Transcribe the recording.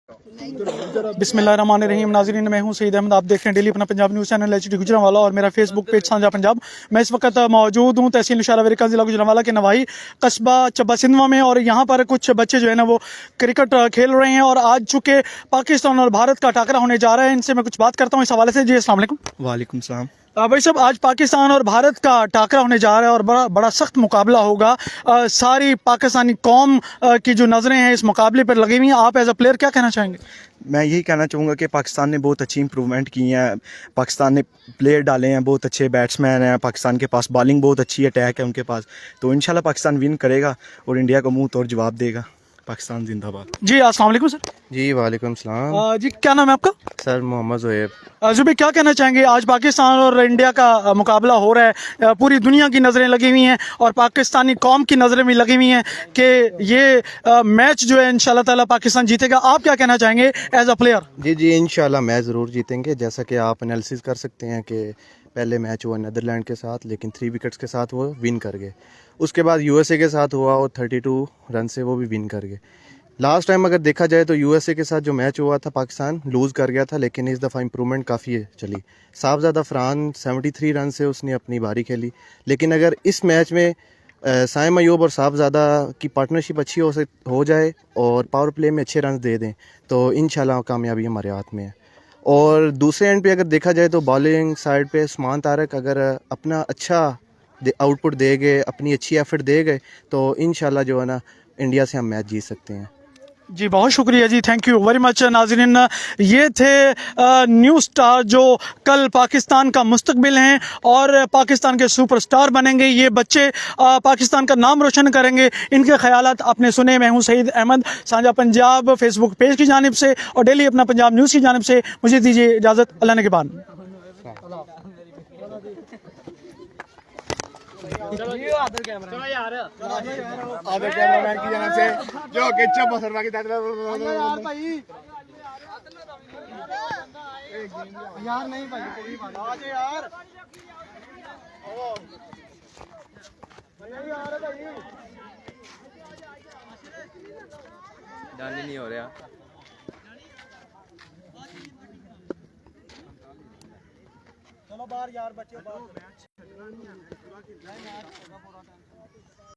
बिस्मिल्लाहिर्रहमानिर्रहीम। नाज़रीन, मैं हूं सईद अहमद। आप देख रहे हैं डेली अपना Punjab news channel HD Gujranwala और मेरा फेसबुक पेज साझा पंजाब। मैं इस वक्त मौजूद हूं तहसील नौशहरा ज़िला गुजरांवाला के नवाही कस्बा चब्बा सिंधवा में, और यहाँ पर कुछ बच्चे जो है ना वो क्रिकेट खेल रहे हैं। और आज चूँकि पाकिस्तान और भारत का टाकरा होने जा रहा है, इनसे मैं कुछ बात करता हूँ इस हवाले से। जी अस्सलाम वालेकुम। वालेकुम सलाम। भाई साहब, आज पाकिस्तान और भारत का टाकरा होने जा रहा है और बड़ा बड़ा सख्त मुकाबला होगा। सारी पाकिस्तानी कौम की जो नज़रें हैं इस मुकाबले पर लगी हुई हैं। आप एज अ प्लेयर क्या कहना चाहेंगे? मैं यही कहना चाहूँगा कि पाकिस्तान ने बहुत अच्छी इंप्रूवमेंट की है। पाकिस्तान ने प्लेयर डाले हैं, बहुत अच्छे बैट्समैन हैं। पाकिस्तान के पास बॉलिंग बहुत अच्छी अटैक है उनके पास। तो इंशाल्लाह पाकिस्तान विन करेगा और इंडिया को मुंह तोड़ जवाब देगा। पाकिस्तान जिंदाबाद। जी अस्सलाम वालेकुम सर। जी वालेकुम सलाम। जी क्या नाम है आपका? सर मोहम्मद ज़ुहैब। जुबी, क्या कहना चाहेंगे? आज पाकिस्तान और इंडिया का मुकाबला हो रहा है। पूरी दुनिया की नज़रें लगी हुई हैं और पाकिस्तानी कौम की नज़रें भी लगी हुई हैं कि ये मैच जो है इंशाल्लाह ताला पाकिस्तान जीतेगा। आप क्या कहना चाहेंगे एज अ प्लेयर? जी इंशाल्लाह मैच ज़रूर जीतेंगे। जैसा कि आप एनालिसिस कर सकते हैं कि पहले मैच हुआ नीदरलैंड के साथ, लेकिन 3 विकेट्स के साथ वो विन कर गए। उसके बाद USA के साथ हुआ और 32 रन से वो भी विन कर गए। लास्ट टाइम अगर देखा जाए तो USA के साथ जो मैच हुआ था पाकिस्तान लूज़ कर गया था, लेकिन इस दफ़ा इंप्रूवमेंट काफ़ी चली। साहबजादा फरहान 73 रन से उसने अपनी बारी खेली। लेकिन अगर इस मैच में साइम अयूब और साहबजादा की पार्टनरशिप अच्छी हो जाए और पावर प्ले में अच्छे रन दे दें तो इंशाल्लाह कामयाबी हमारे हाथ में है। और दूसरे एंड पे अगर देखा जाए तो बॉलिंग साइड पे उस्मान तारिक अगर अपना अच्छा आउटपुट दे गए, अपनी अच्छी एफर्ट दे गए तो इंशाल्लाह जो है ना इंडिया से हम मैच जीत सकते हैं। जी बहुत शुक्रिया जी, थैंक यू वेरी मच। नाज़रीन, ये थे न्यू स्टार जो कल पाकिस्तान का मुस्तकबिल हैं और पाकिस्तान के सुपरस्टार बनेंगे। ये बच्चे पाकिस्तान का नाम रोशन करेंगे। इनके ख्यालात आपने सुने। मैं हूँ सईद अहमद, साझा पंजाब फेसबुक पेज की जानिब से और डेली अपना पंजाब न्यूज़ की जानिब से मुझे दीजिए इजाज़त। अल्लाह ने के बाद। आदर कैमरामैन की जानिब से जो केचप बसरवा की यार भाई, यार नहीं भाई, आज यार नहीं आ रहा भाई, डन नहीं हो रहा। चलो बाहर यार, बच्चे बाहर।